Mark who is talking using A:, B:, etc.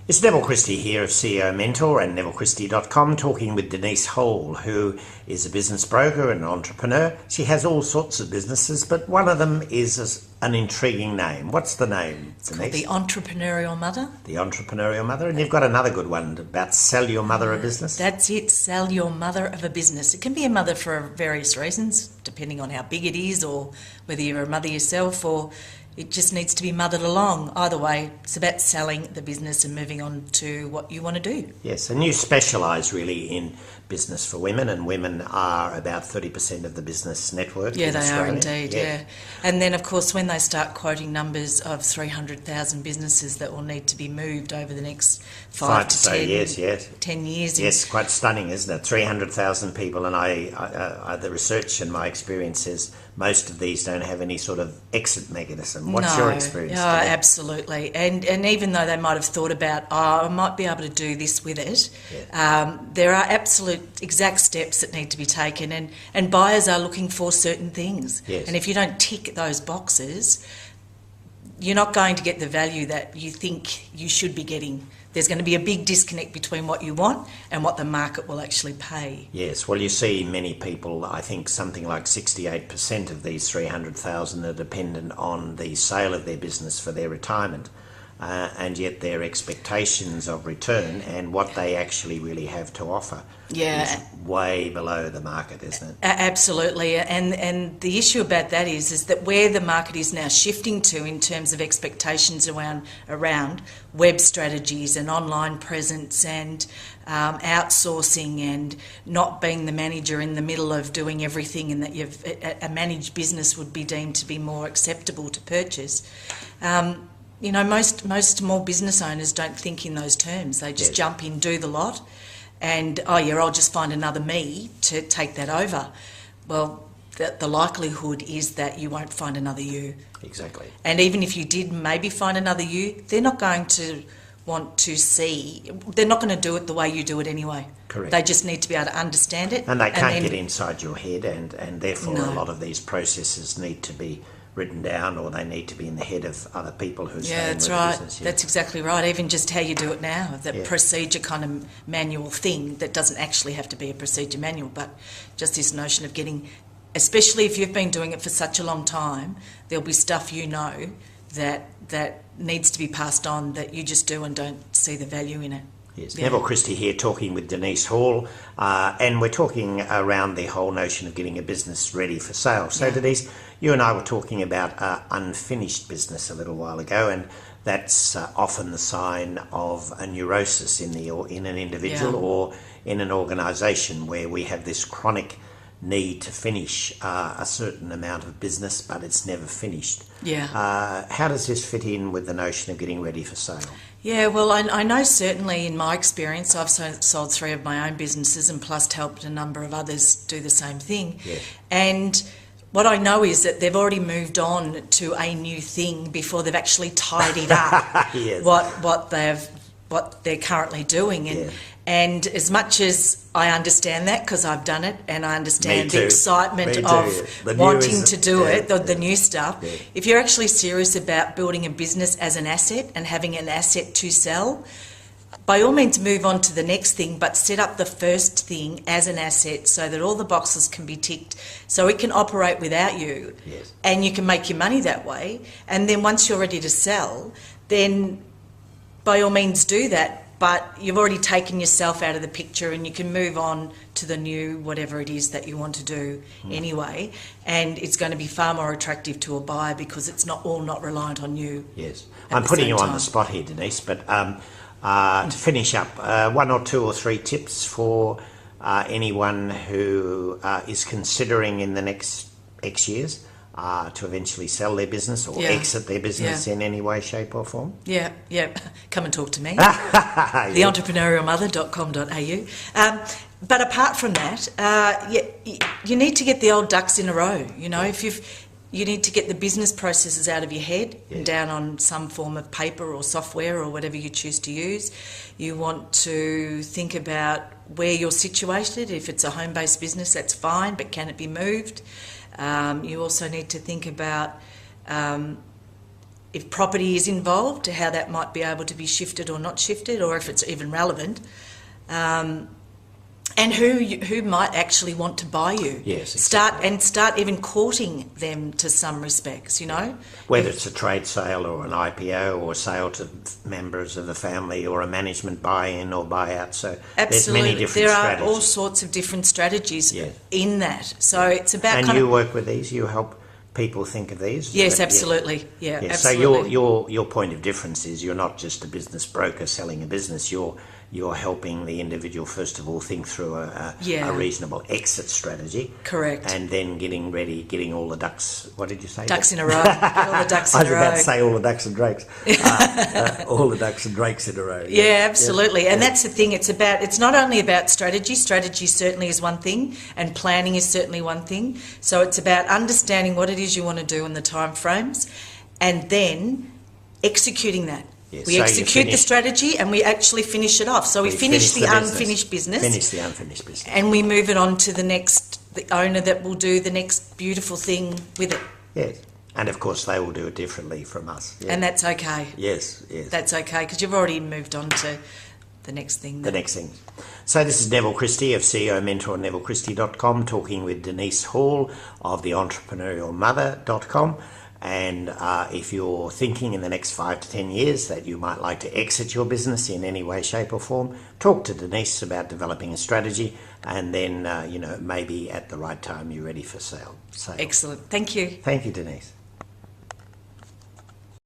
A: It's Neville Christie here of CEO Mentor and NevilleChristie.com, talking with Denise Hall, who is a business broker and an entrepreneur. She has all sorts of businesses, but one of them is an intriguing name. What's the name,
B: It's
A: Denise?
B: called The Entrepreneurial Mother.
A: The Entrepreneurial Mother. And you've got another good one about sell your mother a business.
B: That's it, sell your mother of a business. It can be a mother for various reasons, depending on how big it is or whether you're a mother yourself or it just needs to be mothered along. Either way, it's about selling the business and moving on to what you want to do.
A: Yes, and you specialise really in business for women, and women are about 30% of the business network.
B: Yeah,
A: in
B: they
A: Australia.
B: are indeed, yeah. And then, of course, when they start quoting numbers of 300,000 businesses that will need to be moved over the next 5 to 10
A: yes.
B: 10 years.
A: Yes, quite stunning, isn't it? 300,000 people, and I the research and my experience says most of these don't have any sort of exit mechanism. What's your experience?
B: No, absolutely. And even though they might have thought about, I might be able to do this with it, there are absolute exact steps that need to be taken, and buyers are looking for certain things.
A: Yes.
B: And if you don't tick those boxes, you're not going to get the value that you think you should be getting. There's going to be a big disconnect between what you want and what the market will actually pay.
A: Yes, well, you see many people, I think something like 68% of these 300,000 are dependent on the sale of their business for their retirement, and yet their expectations of return and what they actually really have to offer is way below the market, isn't it?
B: Absolutely, and the issue about that is that where the market is now shifting to in terms of expectations around web strategies and online presence and outsourcing and not being the manager in the middle of doing everything, and that a managed business would be deemed to be more acceptable to purchase. You know, most small business owners don't think in those terms. They just jump in, do the lot, and I'll just find another me to take that over. Well, the likelihood is that you won't find another you.
A: Exactly.
B: And even if you did maybe find another you, they're not going to want to see, they're not going to do it the way you do it anyway.
A: Correct.
B: They just need to be able to understand it.
A: And they can't get inside your head, and therefore
B: No.
A: a lot of these processes need to be written down, or they need to be in the head of other people who stay in
B: that's
A: the
B: right.
A: business.
B: That's exactly right. Even just how you do it now, the
A: Yeah.
B: procedure kind of manual thing that doesn't actually have to be a procedure manual, but just this notion of getting, especially if you've been doing it for such a long time, there'll be stuff that needs to be passed on that you just do and don't see the value in it.
A: Yes,
B: Yeah.
A: Neville Christie here talking with Denise Hall, and we're talking around the whole notion of getting a business ready for sale. So Denise, you and I were talking about unfinished business a little while ago, and that's often the sign of a neurosis in an individual or in an organisation, where we have this chronic need to finish a certain amount of business, but it's never finished. How does this fit in with the notion of getting ready for sale?
B: Yeah, well, I know certainly in my experience, I've sold 3 of my own businesses and plus helped a number of others do the same thing.
A: Yeah.
B: And what I know is that they've already moved on to a new thing before they've actually tidied up
A: Yes.
B: what they're currently doing. And as much as I understand that, because I've done it, and I understand the excitement of wanting to do the new stuff, if you're actually serious about building a business as an asset and having an asset to sell, by all means move on to the next thing, but set up the first thing as an asset so that all the boxes can be ticked, so it can operate without you, and you can make your money that way. And then once you're ready to sell, then by all means do that, but you've already taken yourself out of the picture and you can move on to the new whatever it is that you want to do anyway, and it's going to be far more attractive to a buyer because it's not reliant on you.
A: Yes. I'm putting you on the spot here, Denise, but to finish up, 1 or 2 or 3 tips for anyone who is considering in the next X years to eventually sell their business or exit their business in any way, shape or form?
B: Yeah. Come and talk to me. theentrepreneurialmother.com.au. But apart from that, you need to get the old ducks in a row. You know, you need to get the business processes out of your head and down on some form of paper or software or whatever you choose to use. You want to think about where you're situated. If it's a home-based business, that's fine, but can it be moved? You also need to think about, if property is involved, how that might be able to be shifted or not shifted, or if it's even relevant, and who might actually want to buy you.
A: Yes, exactly.
B: Start even courting them to some respects,
A: Whether it's a trade sale or an IPO or sale to members of the family or a management buy-in or buy-out. So there's many different strategies.
B: There are all sorts of different strategies in that. So it's about
A: And you work with these, you help people think of these?
B: Yes, absolutely. Yeah,
A: So
B: absolutely.
A: your point of difference is you're not just a business broker selling a business, you're helping the individual first of all think through a reasonable exit strategy.
B: Correct.
A: And then getting all the ducks, what did you say?
B: Ducks in a row. Get all the ducks in a row.
A: I was about to say all the ducks and drakes. All the ducks and drakes in a row.
B: Yeah, absolutely. And that's the thing, it's not only about strategy. Strategy certainly is one thing, and planning is certainly one thing. So it's about understanding what it is you want to do in the time frames, and then executing that.
A: Yes,
B: we execute the strategy and we actually finish it off. So we finish the unfinished business.
A: Finish the unfinished business.
B: And we move it on to the owner that will do the next beautiful thing with it.
A: Yes. And of course they will do it differently from us. Yeah.
B: And that's okay.
A: Yes.
B: That's okay, because you've already moved on to the next thing.
A: The next thing. So this is Neville Christie of CEO Mentor NevilleChristie.com talking with Denise Hall of the entrepreneurialmother.com. And if you're thinking in the next 5 to 10 years that you might like to exit your business in any way, shape or form, talk to Denise about developing a strategy, and then, maybe at the right time you're ready for sale.
B: Excellent. Thank you.
A: Thank you, Denise.